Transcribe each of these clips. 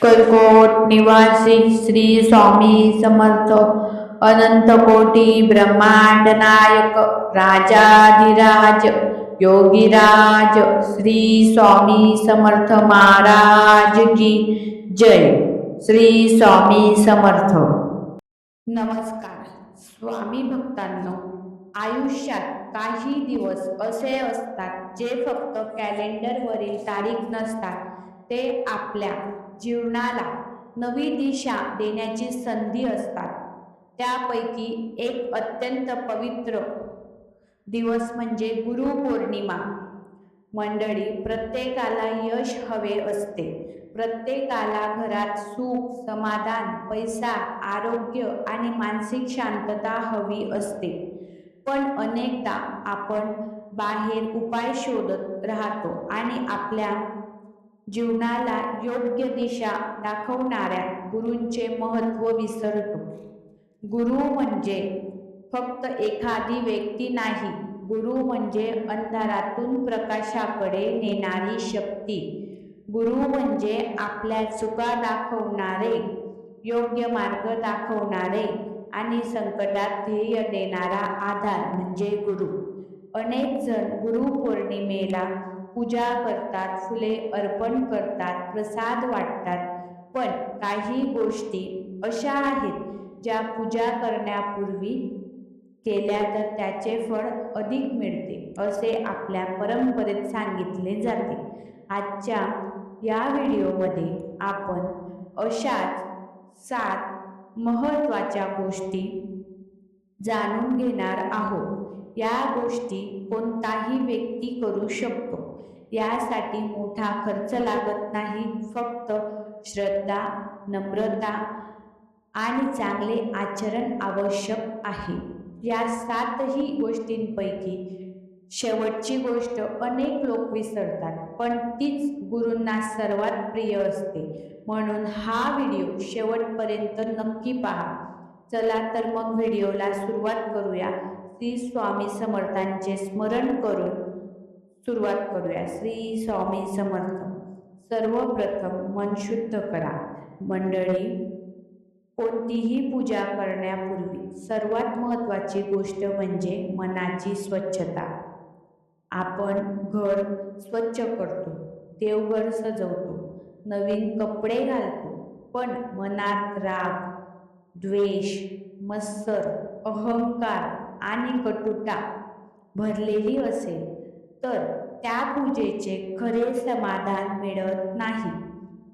कलकोट निवासी श्री स्वामी समर्थ अनंत कोटी ब्रह्मांड नायक राजाधिराज योगीराज श्री स्वामी समर्थ महाराज की जय। श्री स्वामी समर्थ। नमस्कार स्वामी भक्तांनो, आयुष्यात काही दिवस असे असतात जे फक्त कॅलेंडरवरील तारीख नसतात, ते आपल्या जीवनाला नवी दिशा देण्याची संधी असतात। त्यापैकी एक अत्यंत पवित्र दिवस म्हणजे गुरुपौर्णिमा। मंडळी, प्रत्येकाला यश हवे असते, प्रत्येकाला घरात सुख, समाधान, पैसा, आरोग्य आणि मानसिक शांतता हवी असते। पण अनेकदा आपण बाहेर उपाय शोधत राहतो आणि आपल्या जीवनाला योग्य दिशा दाखवणाऱ्या गुरूंचे महत्त्व विसरतो। गुरु म्हणजे फक्त एखादी व्यक्ती नाही, गुरु म्हणजे अंधारातून प्रकाशाकडे नेणारी शक्ती। गुरु म्हणजे आपल्या चुका दाखवणारे, योग्य मार्ग दाखवणारे आणि संकटात ध्येय देणारा आधार म्हणजे गुरु। अनेक जण गुरुपौर्णिमेला पूजा करतात, फुले अर्पण करतात, प्रसाद वाटतात, पण काही गोष्टी अशा आहेत ज्या पूजा करण्यापूर्वी केल्या तर त्याचे फळ अधिक मिळते, असे आपल्या परंपरेत सांगितले जाते। आजच्या या व्हिडिओमध्ये आपण अशाच 7 महत्त्वाच्या गोष्टी जाणून घेणार आहोत। या गोष्टी कोणताही व्यक्ती करू शकतो, यासाठी मोठा खर्च लागत नाही, फक्त श्रद्धा, नम्रता आणि चांगले आचरण आवश्यक आहे। या 7ही गोष्टींपैकी शेवटची गोष्ट अनेक लोक विसरतात, पण तीच गुरूंना सर्वात प्रिय असते। म्हणून हा व्हिडिओ शेवटपर्यंत नक्की पहा। चला तर मग व्हिडिओला सुरुवात करूया। श्री स्वामी समर्थांचे स्मरण करून सुरुवात करूया। श्री स्वामी समर्थ। सर्वप्रथम मन शुद्ध करा। मंडळी, कोणतीही पूजा करण्यापूर्वी सर्वात महत्त्वाची गोष्ट म्हणजे मनाची स्वच्छता। आपण घर स्वच्छ करतो, देवघर सजवतो, नवीन कपडे घालतो, पण मनात राग, द्वेष, मत्सर, अहंकार आणि कटुता भरलेली असेल तर त्या पूजेचे खरे समाधान मिळत नाही।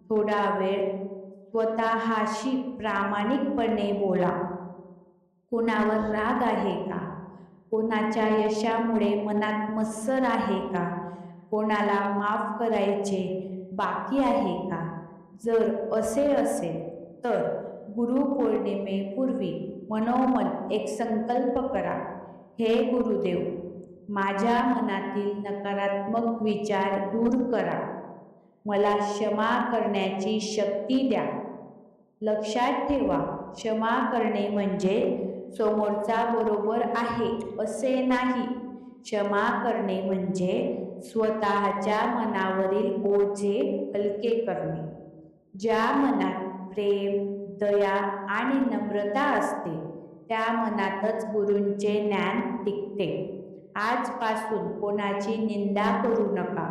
थोडा वेळ स्वतःशी प्रामाणिकपणे बोला। कोणावर राग आहे का? कोणाच्या यशामुळे मनात मत्सर आहे का? कोणाला माफ करायचे बाकी आहे का? जर असे असेल तर गुरुपौर्णिमेपूर्वी मनोमन एक संकल्प करा। हे गुरुदेव, माझ्या मनातील नकारात्मक विचार दूर करा, मला क्षमा करण्याची शक्ती द्या। लक्षात ठेवा, क्षमा करणे म्हणजे समोरचा बरोबर आहे असे नाही। क्षमा करणे म्हणजे स्वतःच्या मनावरील ओझे हलके करणे। ज्या मनात प्रेम, दया आणि नम्रता असते, त्या मनातच गुरूंचे ज्ञान टिकते। आजपासून कोणाची निंदा करू नका,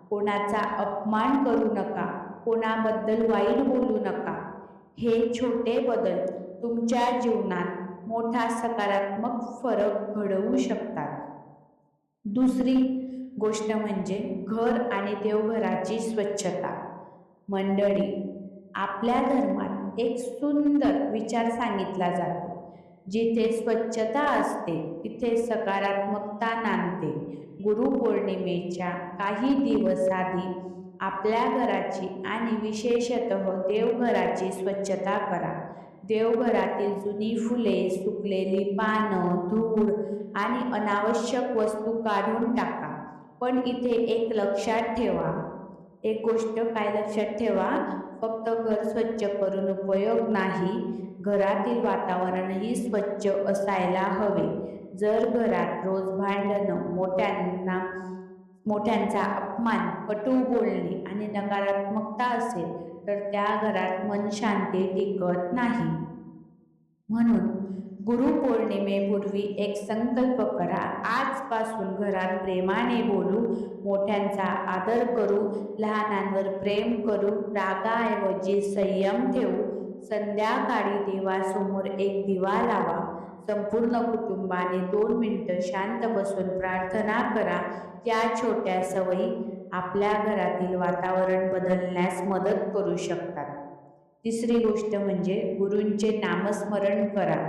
कोणाचा अपमान करू नका, कोणाबद्दल वाईट बोलू नका। हे छोटे बदल तुमच्या जीवनात मोठा सकारात्मक फरक घडवू शकतात। दुसरी गोष्ट म्हणजे घर आणि देवघराची स्वच्छता। मंडळी, आपल्या धर्मात एक सुंदर विचार सांगितला जातो, जिथे स्वच्छता असते तिथे सकारात्मकता नांदते। गुरुपौर्णिमेच्या काही दिवस आधी आपल्या घराची आणि विशेषतः देवघराची स्वच्छता करा। देवघरातील जुनी फुले, सुकलेली पानं, धूळ आणि अनावश्यक वस्तू काढून टाका। पण इथे एक गोष्ट काय लक्षात ठेवा, फक्त घर स्वच्छ करून उपयोग नाही, घरातील वातावरणही स्वच्छ असायला हवे। जर घरात रोज भांडणं, मोठ्यांचा अपमान, कटू बोलणे आणि नकारात्मकता असेल तर त्या घरात मन शांती टिकत नाही. म्हणून गुरुपौर्णिमेपूर्वी एक संकल्प करा. आजपासून घरात प्रेमाने बोलू, मोठ्यांचा आदर करू, लहानांवर प्रेम करू, रागाऐवजी संयम ठेवू. संध्याकाळी देवासमोर एक दिवा लावा. संपूर्ण कुटुंबाने 2 मिनिटं शांत बसून प्रार्थना करा. या छोट्या सवयी आपल्या घरातील वातावरण बदलण्यास मदत करू शकतात. तिसरी गोष्ट म्हणजे गुरूंचे नामस्मरण करा.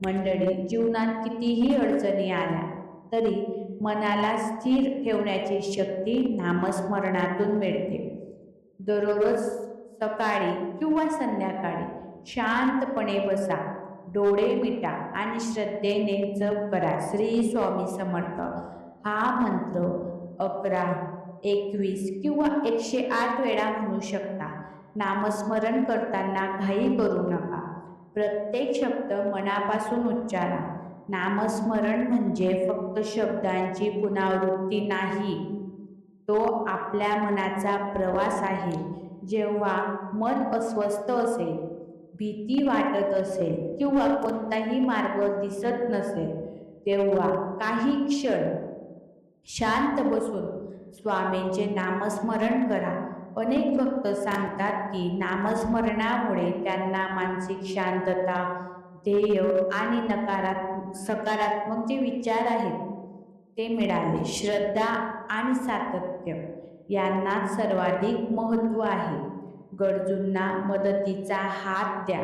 मंडळी, जीवनात कितीही अडचणी आल्या तरी मनाला स्थिर ठेवण्याची शक्ती नामस्मरणातून मिळते. दररोज सकाळी किंवा संध्याकाळी शांतपणे बसा, डोळे मिटा आणि श्रद्धेने जप करा. श्री स्वामी समर्थ हा मंत्र 11, 21 किंवा 108 वेळा म्हणू शकता. नामस्मरण करताना घाई करू नका. प्रत्येक शब्द मनापासून उच्चारा. नामस्मरण म्हणजे फक्त शब्दांची पुनरावृत्ती नाही, तो आपल्या मनाचा प्रवास आहे. जेव्हा मन अस्वस्थ असेल, भीती वाटत असेल किंवा कोणताही मार्ग दिसत नसेल, तेव्हा काही क्षण शांत बसून स्वामींचे नामस्मरण करा. अनेक भक्त सांगतात की नामस्मरणामुळे त्यांना मानसिक शांतता, ध्येय आणि सकारात्मक जे विचार आहेत ते मिळाले. श्रद्धा आणि सातत्य यांना सर्वाधिक महत्त्व आहे. गरजूंना मदतीचा हात द्या.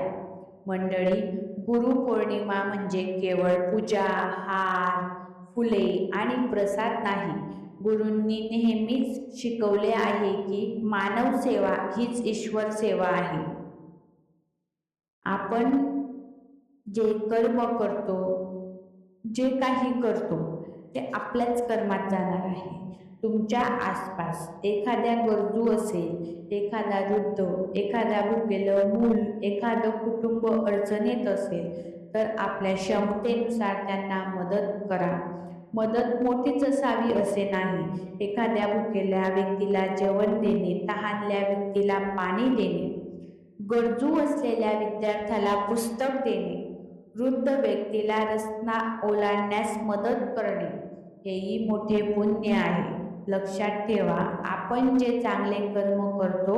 मंडळी, गुरुपौर्णिमा म्हणजे केवळ पूजा, हार, फुले आणि प्रसाद नाही. गुरूंनी नेहमीच शिकवले आहे की मानव सेवा हीच ईश्वर सेवा आहे. आपण जे कर्म करतो, जे काही करतो ते आपल्याच कर्मात जाणार आहे. तुमच्या आसपास एखाद्या गरजू असेल, एखादा वृद्ध, एखादा भुकेलं मूल, एखादं कुटुंब अडचणीत असेल तर आपल्या क्षमतेनुसार त्यांना मदत करा. मदत मोठीच असावी असे नाही. एखाद्या भुकेल्या व्यक्तीला जेवण देणे, तहानल्या व्यक्तीला पाणी देणे, गरजू असलेल्या विद्यार्थ्याला पुस्तक देणे, वृद्ध व्यक्तीला रस्ता ओलांडण्यास मदत करणे हेही मोठे पुण्य आहे. लक्षात ठेवा, आपण जे चांगले कर्म करतो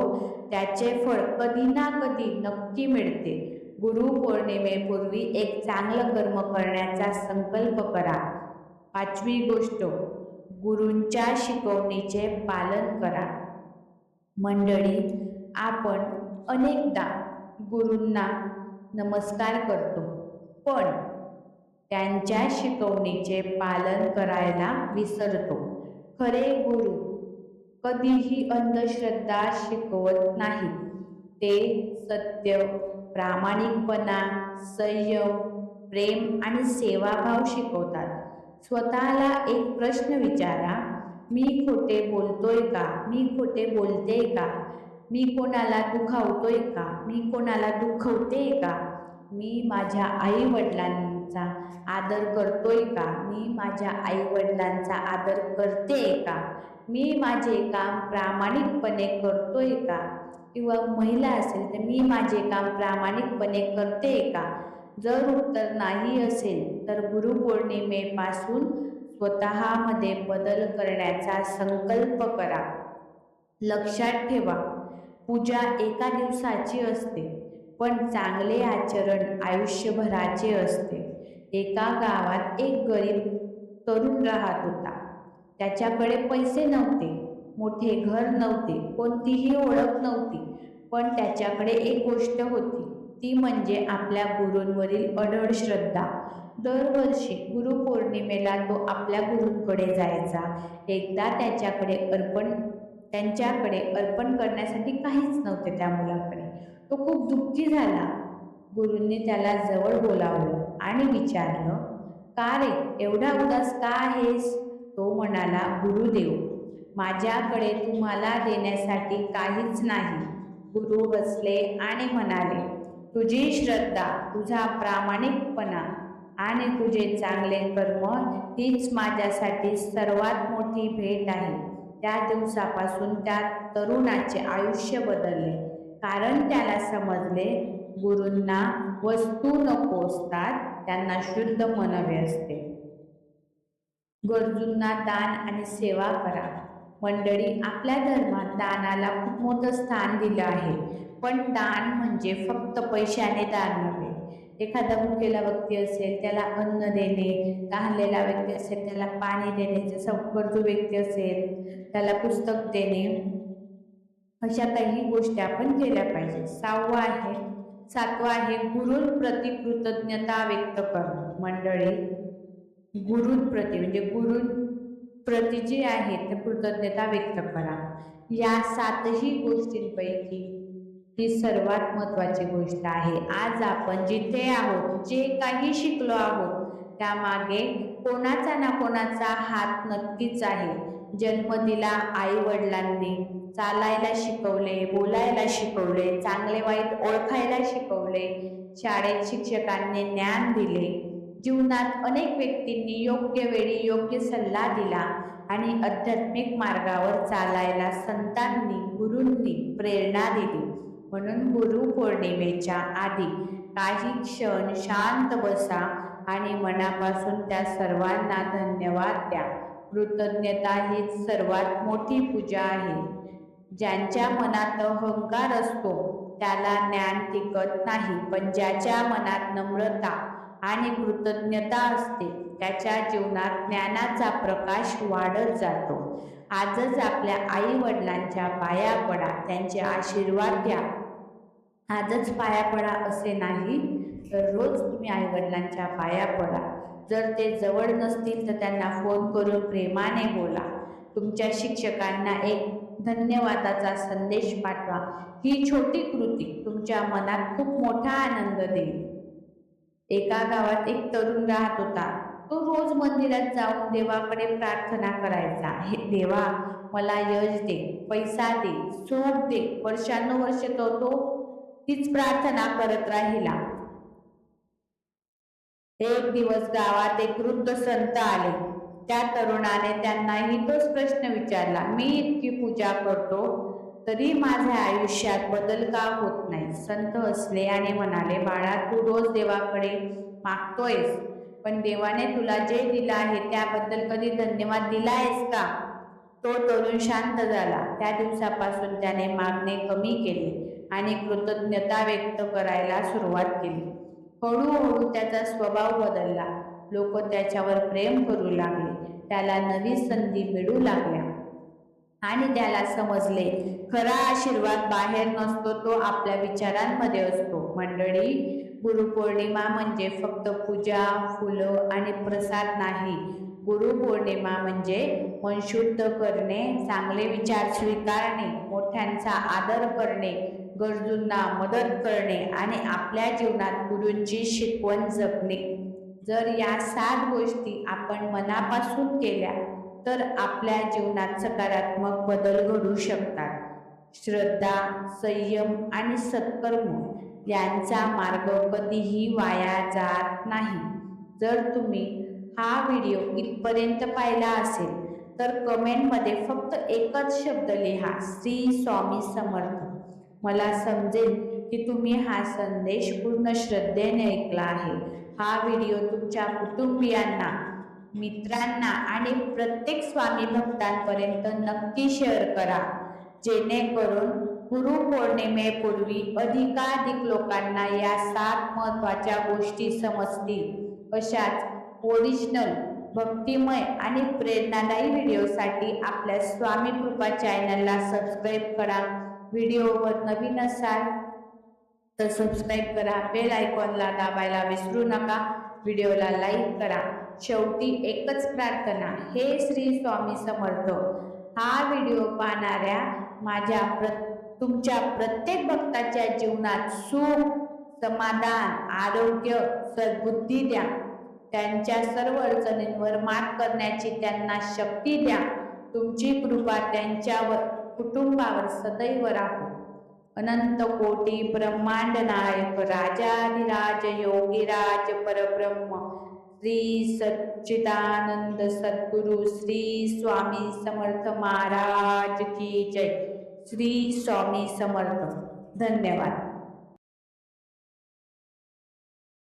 त्याचे फळ कधी ना कधी नक्की मिळते. गुरुपौर्णिमेपूर्वी एक चांगलं कर्म करण्याचा संकल्प करा. 5वी गोष्ट, गुरूंच्या शिकवणीचे पालन करा. मंडळी, आपण अनेकदा गुरूंना नमस्कार करतो, पण त्यांच्या शिकवणीचे पालन करायला विसरतो. खरे गुरु कधीही अंधश्रद्धा शिकवत नाहीत. ते सत्य, प्रामाणिकपणा, संयम, प्रेम आणि सेवाभाव शिकवतात. स्वतःला एक प्रश्न विचारा, मी खोटे बोलतोय का? मी खोटे बोलते का? मी कोणाला दुखावतोय का? मी कोणाला दुखवते का? मी माझ्या आई वडिलांचा आदर करतोय का? मी माझ्या आई वडिलांचा आदर करते का? मी माझे काम प्रामाणिकपणे करतोय का? किंवा महिला असेल तर मी माझे काम प्रामाणिकपणे करते का? जर उत्तर नाही असेल तर गुरुपौर्णिमेपासून स्वतःमध्ये बदल करण्याचा संकल्प करा. लक्षात ठेवा, पूजा एका दिवसाची असते, पण चांगले आचरण आयुष्यभराचे असते. एका गावात एक गरीब तरुण राहत होता. त्याच्याकडे पैसे नव्हते, मोठे घर नव्हते, कोणतीही ओळख नव्हती, पण त्याच्याकडे एक गोष्ट होती, ती म्हणजे आपल्या गुरूंवरील अढळ श्रद्धा. दरवर्षी गुरुपौर्णिमेला तो आपल्या गुरूंकडे जायचा. एकदा त्यांच्याकडे अर्पण करण्यासाठी काहीच नव्हते त्या मुलाकडे. तो खूप दुःखी झाला. गुरूंनी त्याला जवळ बोलावलं आणि विचारलं, का रे, एवढा उदास का आहेस? तो म्हणाला, गुरुदेव, माझ्याकडे तुम्हाला देण्यासाठी काहीच नाही. गुरु हसले आणि म्हणाले, तुझी श्रद्धा, तुझा प्रामाणिकपणा आणि तुझे चांगले कर्म हीच माझ्यासाठी सर्वात मोठी भेट आहे. त्या दिवसापासून त्या तरुणाचे आयुष्य बदलले. कारण त्याला समजले गुरूंना वस्तू नको असतात, त्यांना शुद्ध मन हवे असते. गरजूंना दान आणि सेवा करा. मंडळी, आपल्या धर्मात दानाला खूप मोठं स्थान दिलं आहे. पण दान म्हणजे फक्त पैशाने दान नव्हे. एखादा भुकेला व्यक्ती असेल त्याला अन्न देणे, तहानलेला व्यक्ती असेल त्याला पाणी देणे, जसं गरजू व्यक्ती असेल त्याला पुस्तक देणे, अशा काही गोष्टी आपण केल्या पाहिजे. सातवा आहे गुरूंप्रती कृतज्ञता व्यक्त करणं. मंडळी, गुरूंप्रती म्हणजे गुरूंप्रती जे आहे ते कृतज्ञता व्यक्त करा. या 7ही गोष्टींपैकी ही सर्वात महत्त्वाची गोष्ट आहे. आज आपण जिथे आहोत, जे काही शिकलो आहोत, त्यामागे कोणाचा ना कोणाचा हात नक्कीच आहे. जन्म दिला आई वडिलांनी, चालायला शिकवले, बोलायला शिकवले, चांगले वाईट ओळखायला शिकवले, शाळेत शिक्षकांनी ज्ञान दिले, जीवनात अनेक व्यक्तींनी योग्य वेळी योग्य सल्ला दिला आणि आध्यात्मिक मार्गावर चालायला संतांनी, गुरूंनी प्रेरणा दिली. म्हणून गुरुपौर्णिमेच्या आधी काही क्षण शांत बसा आणि मनापासून त्या सर्वांना धन्यवाद द्या. कृतज्ञता हीच सर्वात मोठी पूजा आहे. ज्यांच्या मनात अहंकार असतो त्याला ज्ञान टिकत नाही, पण ज्याच्या मनात नम्रता आणि कृतज्ञता असते त्याच्या जीवनात ज्ञानाचा प्रकाश वाढत जातो. आजच आपल्या आई वडिलांच्या पाया पडा, त्यांचे आशीर्वाद घ्या. आजच पाया पडा असे नाही, तर रोज तुम्ही आई वडिलांच्या पाया पडा. जर ते जवळ नसतील तर त्यांना फोन करून प्रेमाने बोला. तुमच्या शिक्षकांना एक धन्यवादाचा संदेश पाठवा. ही छोटी कृती तुमच्या मनात खूप मोठा आनंद देईल. एका गावात एक तरुण राहत होता. तो रोज मंदिरात जाऊन देवाकडे प्रार्थना करायचा. हे देवा, मला यश दे, पैसा दे, सुख दे. वर्षानुवर्ष तो तीच प्रार्थना करत राहिला. एक दिवस गावात एक वृद्ध संत आले. त्या तरुणाने त्यांनाही तोच प्रश्न विचारला, मी इतकी पूजा करतो तरी माझ्या आयुष्यात बदल का होत नाही? संत हसले आणि म्हणाले, बाळा, तू रोज देवाकडे मागतोयस, पण देवाने तुला जे दिलं आहे त्याबद्दल कधी धन्यवाद दिला आहेस का? तो तरुण शांत झाला. त्या दिवसापासून त्याने मागणे कमी केले आणि कृतज्ञता व्यक्त करायला सुरुवात केली. हळूहळू त्याचा स्वभाव बदलला. लोक त्याच्यावर प्रेम करू लागले, त्याला नवी संधी मिळू लागल्या आणि त्याला समजले खरा आशीर्वाद बाहेर नसतो, तो आपल्या विचारांमध्ये असतो. मंडळी, गुरुपौर्णिमा म्हणजे फक्त पूजा, फुलं आणि प्रसाद नाही. गुरुपौर्णिमा म्हणजे मन शुद्ध करणे, चांगले विचार स्वीकारणे, मोठ्यांचा आदर करणे, गरजूंना मदत करणे आणि आपल्या जीवनात गुरूंची शिकवण जपणे. जर या 7 गोष्टी आपण मनापासून केल्या तर आपल्या जीवनात सकारात्मक बदल घडू शकतात. श्रद्धा, संयम आणि सत्कर्म यांचा मार्ग कधीही वाया जात नाही. जर तुम्ही हा व्हिडिओ इथपर्यंत पाहिला असेल तर कमेंटमध्ये फक्त एकच शब्द लिहा, श्री स्वामी समर्थ. मला समजेल की तुम्ही हा संदेश पूर्ण श्रद्धेने ऐकला आहे. हा व्हिडिओ तुमच्या कुटुंबियांना, मित्रांना आणि प्रत्येक स्वामी भक्तांपर्यंत नक्की शेअर करा, जेणेकरून गुरुपौर्णिमेपूर्वी अधिकाधिक लोकांना या 7 महत्त्वाच्या गोष्टी समजतील. अशाच ओरिजिनल, भक्तिमय आणि प्रेरणादायी व्हिडिओसाठी आपल्या स्वामी कृपा चॅनलला सबस्क्राईब करा. व्हिडिओवर नवीन असाल तर सबस्क्राईब करा, बेल आयकॉनला दाबायला विसरू नका, व्हिडिओला लाईक करा. शेवटी एकच प्रार्थना, हे श्री स्वामी समर्थ. हा व्हिडिओ पाहणाऱ्या तुमच्या प्रत्येक भक्ताच्या जीवनात सुख, समाधान, आरोग्य, सद्बुद्धी द्या. त्यांच्या सर्व अडचणींवर मात करण्याची त्यांना शक्ती द्या. तुमची कृपा त्यांच्यावर, कुटुंबावर सदैव राहो. अनंत कोटी ब्रह्मांड नायक राजाधिराज योगीराज परब्रह्म श्री सच्चिदानंद सद्गुरु श्री स्वामी समर्थ महाराज की जय. श्री स्वामी समर्थ. धन्यवाद.